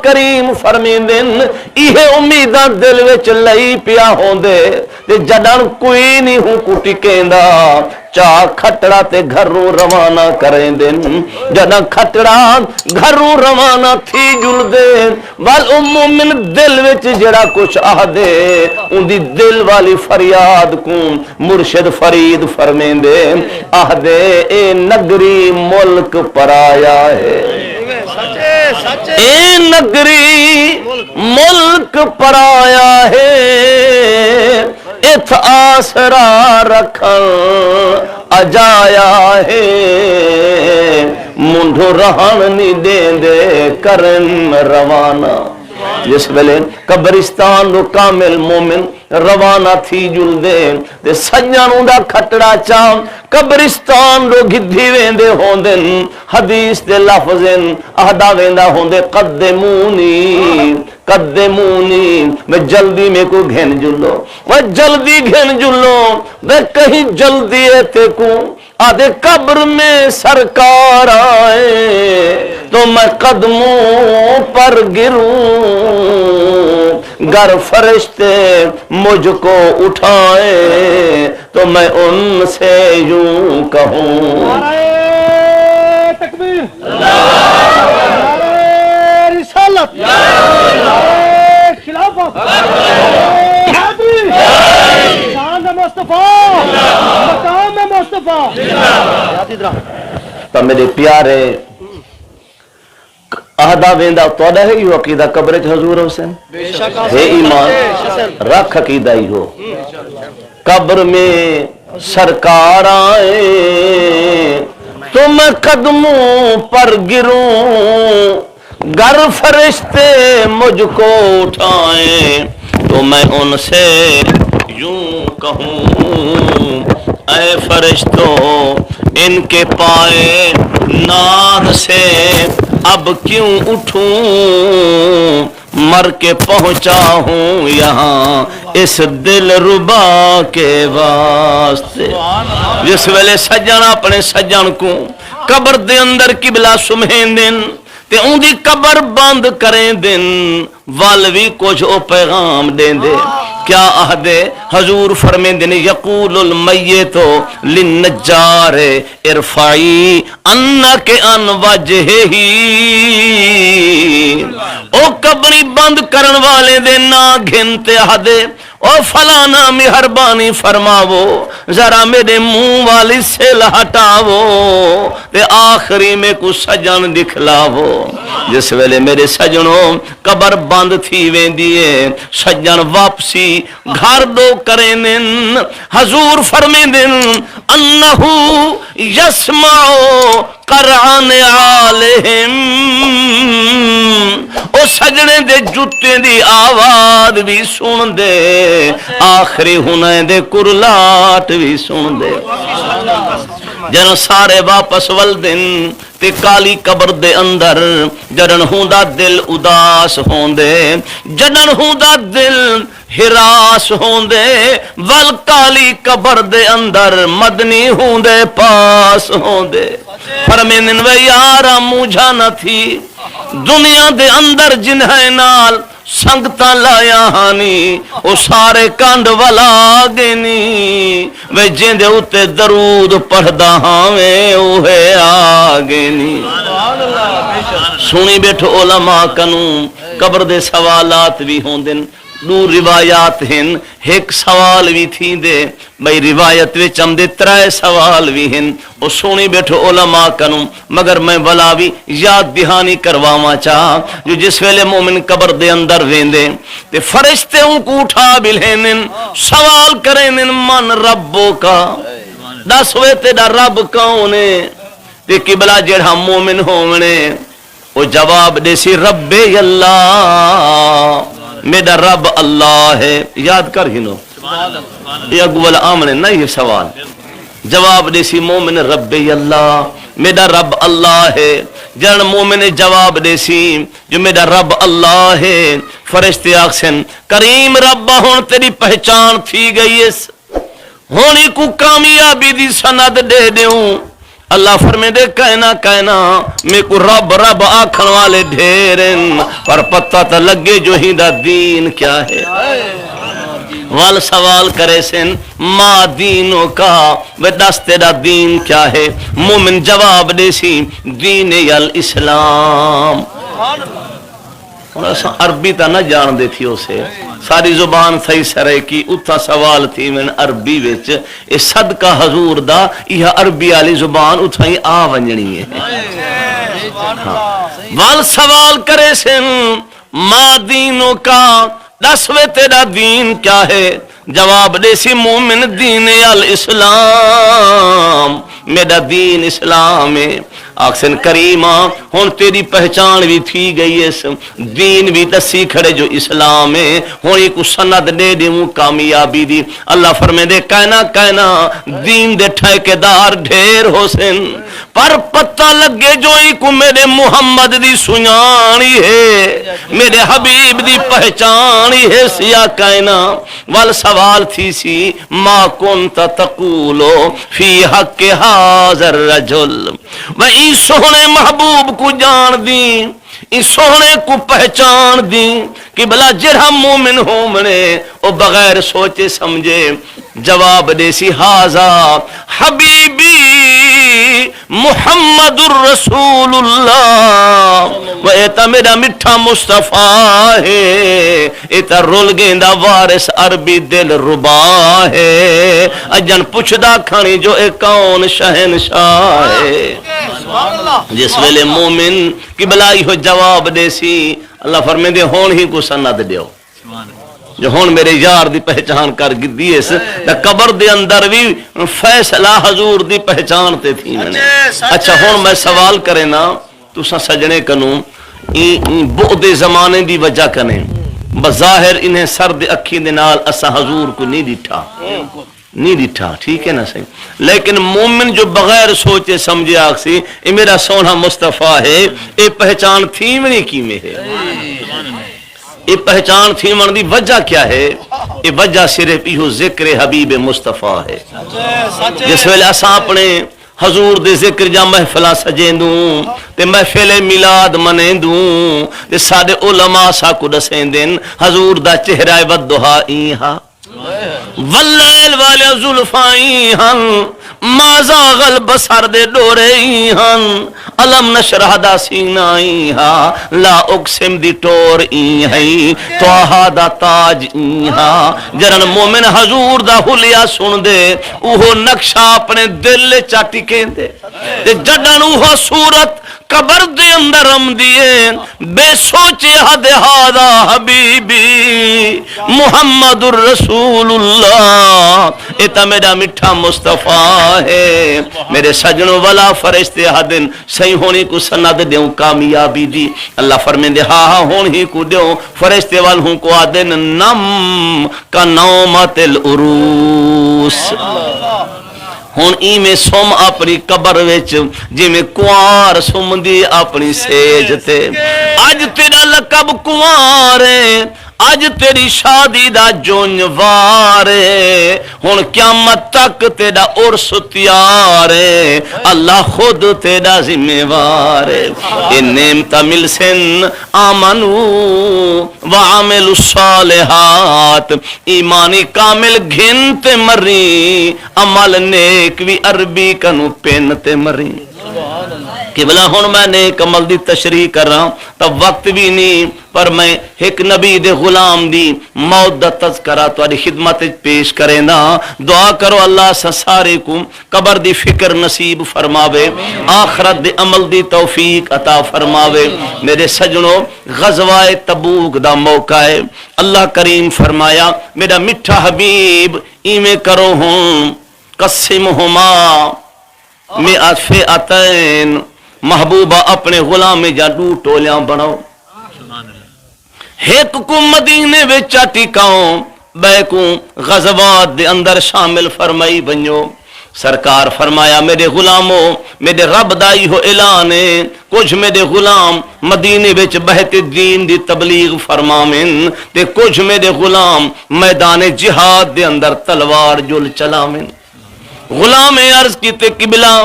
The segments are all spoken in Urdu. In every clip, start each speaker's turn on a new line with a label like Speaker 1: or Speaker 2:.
Speaker 1: کریم فرمیندن یہ امیداں دل وچ لئی پیا ہوندے تے جدن کوئی نہیں ہوں کو ٹکیندا چاہ کھٹڑا تے گھروں روانہ کریں دن جدن کھٹڑا گھروں روانہ تھی جل دے والمومن دل وچ جڑا کچھ آہ دے ان دی دل والی فریاد کو مرشد فرید فرمیں دے آہ دے اے نگری ملک پرایا ہے اے نگری ملک پرایا ہے ات آسرا رکھن اجایا ہے منڈو رہن نہیں دیں دے کرن روانہ جس ویلے قبرستان رو کامل مومن روانہ تھی جل دے تے سجنوں دا کھٹڑا چاں قبرستان رو گدھی ویندے ہوندن حدیث دے لفظن اہدا ویندا ہوندے قدمونی میں جلدی میں کو گھن جلو وہ جلدی گھن جلو وہ کہیں جلدی ایتے کو آدھے قبر میں سرکار آئے تو میں قدموں پر گروں گر فرشتے مجھ کو اٹھائے تو میں ان سے یوں کہوں
Speaker 2: نعرہ تکبیر نعرہ رسالت نعرہ خلافت شان مصطفیٰ مقام مصطفیٰ
Speaker 1: تو میرے پیارے اہدا ویندا توڑا ہے یو عقیدہ قبر حضور حسین ہے ایمان رکھ عقیدہ ہی ہو قبر میں سرکار آئے تو میں قدموں پر گروں گر فرشتے مجھ کو اٹھائیں تو میں ان سے یوں کہوں اے فرشتوں ان کے پائے ناد سے اب کیوں اٹھوں مر کے پہنچا ہوں یہاں اس دل ربا کے واسطے جس ویلے سجن اپنے سجن کو قبر دے اندر قبلہ سمہیں دن تے ان دی قبر بند کریں دن والوی کچھ او پیغام دیں دے کیا عہدے حضور فرمیں دن یقول المیت للنجار ارفعی انک ان وجہہی او قبری بند کرن والے دے نا گھنتے عہدے او فلانا مہربانی فرماو ذرا میرے منہ والی سے ہٹاو تے آخری میں کو سجن دکھلاو جس ویلے میرے سجنوں قبر بند تھی ویندیے سجن واپسی گھر دو کریں حضور فرمیں دن انہو یسمعو قرآن عالہم او سجنے دے جتے دی آواز بھی سن دے آخری ہونے دے کرلات بھی سن دے جن سارے واپس والدن تے کالی قبر دے اندر جڑن ہوندا دل اداس ہوندے جڑن ہوندا دل ہراس ہوندے ول کالی قبر دے اندر مدنی ہوندے پاس ہوندے فرمین وے یارا مجھا نہ تھی دنیا دے اندر جنہیں نال سنگتاں لایا ہانی او سارے کانڈ والا گینی وے جیندے اتے درود پڑھدا ہاویں اوہے آگینی سنی بیٹھو علماء کنوں قبر دے سوالات بھی ہوندن دو روایات ہیں ایک سوال بھی تھی دے بھئی روایت وچ ہم دے ترائے سوال بھی ہیں او سونی بیٹھو علماء کنوں مگر میں بلا بھی یاد دہانی کرواما چاہا جو جس ویلے مومن قبر دے اندر ویندے تے فرشتے ان کو اٹھا بلہنن سوال کرنن من ربو کا دس ہوئے تیڑا رب کونے تے قبلہ جڑا مومن ہونے وہ جواب دے سی رب اللہ میرا رب اللہ ہے یاد کر ہنو یہ اگوال آمنے نا یہ سوال جواب دے سی مومن رب اللہ میرا رب اللہ ہے جن مومن جواب دے سی جو میرا رب اللہ ہے فرشتے آکسن کریم رب ہون تیری پہچان تھی گئی اس ہونی کو کامیابی دی سند دے دیوں اللہ فرمے دے کہنا میں کو رب رب آکھن والے ڈھیرن پر پتہ تا لگے جو ہی دا دین کیا ہے وال سوال کرے سن ما دینوں کا وہ دستے دا دین کیا ہے مومن جواب دے سی دین الاسلام عربی تا نہ جان دے تھی اسے ساری زبان صحیح سرے کی اتھا سوال تھی من عربی وچ اے صدقہ حضور دا یہ عربی والی زبان اتھا ہی آ ونجنی ہے وال سوال کرے سن ما دینوں کا دسوے تیرا دین کیا ہے جواب دے سی مومن دین الاسلام میرا دین اسلام ہے آکسن کریمہ ہون تیری پہچان بھی تھی گئی ہے دین بھی دسی کھڑے جو اسلام ہے ہون ایک سند دے دے مو کامیابی دی اللہ فرمے دے کہنا دین دے ٹھیکے دار ڈھیر ہو سن پر پتہ لگے جو ایک میرے محمد دی سنیانی ہے میرے حبیب دی پہچانی ہے سیا کہنا وال سوال تھی سی ما کنت تقولو فی حق حاضر رجل وہی سونے محبوب کو جان دی اس سونے کو پہچان دی کہ بلا جرہ مومن ہو منے او بغیر سوچے سمجھے جواب دے سی ہازا حبیبی محمد الرسول اللہ وہ ایتا میرا مٹھا مصطفیٰ ہے ایتا رول گیندہ وارث عربی دل ربا ہے اجن پچھدا کھانی جو ایک کون شہنشاہ ہے جس ویلے مومن کی بلائی ہو جواب دے سی اللہ فرمے دے ہون ہی کو سند دیو جو ہون میرے یار دی پہچان کر دیئے سے قبر دے اندر بھی فیصلہ حضور دی پہچانتے تھی میں نے اچھا ہون میں سوال کرے نا تو سا سجنے کنوں بعد زمانے دی وجہ کنے بظاہر انہیں سرد اکھی دنال اسا حضور کو نہیں ڈٹھا ٹھیک ہے نا صحیح لیکن مومن جو بغیر سوچے سمجھے آکسی اے میرا سونا مصطفیٰ ہے اے پہچان تھی منی کی میں ہے یہ پہچان تھی من دی وجہ کیا ہے یہ وجہ صرف یہ ذکر حبیب مصطفیٰ ہے جس ویلے اساں اپنے حضور دے ذکر جا محفلہ سجیں دوں تے محفل میلاد منیں دوں تے سارے علماء سا کو دسیں دن حضور دا چہرہ ودہا ایہا واللیل والے ظلفائیں ہن ما زاغ البصر دے ڈورے ہن علم نشرح دا سینائی ہا لا اقسم دی ٹور ای ہی توہا دا تاج ای ہا جرن مومن حضور دا حلیہ سن دے اوہو نقشہ اپنے دل چاٹی کہیں دے جڈن اوہو صورت قبر دے اندر ہم دیئے بے سوچے حد ہادا حبیبی محمد الرسول اللہ ایتا میرا مٹھا مصطفیٰ ہے میرے سجنوں والا فرشتے حدن صحیح ہونے کو سند دیوں کامیابی دی اللہ فرمین دے ہاں ہون ہی کو دیوں فرشتے والوں کو آدن نم کا نومت العروس ہون ای میں سوم اپنی قبر ویچ جی میں کوار سوم دی اپنی سیج تے آج تیرا لقب کوار ہے آج تیری شادی دا جونوار ہے ہون قیامت تک تیرا عرس تیار ہے اللہ خود تیرا ذمہ وار ہے یہ نعمتہ مل سن آمنو وعمل الصالحات ایمانی کامل گھنتے مری عمل نیک بھی عربی کنو پینتے مری کہ بلا ہون میں نیک عمل دی تشریح کر رہا ہوں تب وقت بھی نہیں پر میں ایک نبی دے غلام دی موت دا تذکرہ تواڈی خدمت پیش کرے نا دعا کرو اللہ سارے کو قبر دی فکر نصیب فرماوے آخرت دے عمل دی توفیق عطا فرماوے میرے سجنوں غزوہ تبوک دا موقع ہے اللہ کریم فرمایا میرا مٹھا حبیب ایمیں کرو ہوں قسمہما میں فئتین محبوبہ اپنے غلام جادو ٹولیاں بناؤ ایک کو مدینے وچا ٹکاؤں بے کو غزوات دے اندر شامل فرمائی بنیو سرکار فرمایا میرے غلاموں میرے رب دائی ہو اعلانے کچھ میرے غلام مدینے وچ بہت دین دی تبلیغ فرمامن تے کچھ میرے غلام میدان جہاد دے اندر تلوار جل چلامن غلام عرض کیتے قبلہ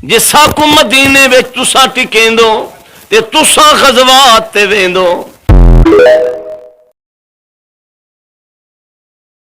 Speaker 1: جے ساکو مدینے وچ تساں ٹکیندو تے تساں غزوات تے ویندو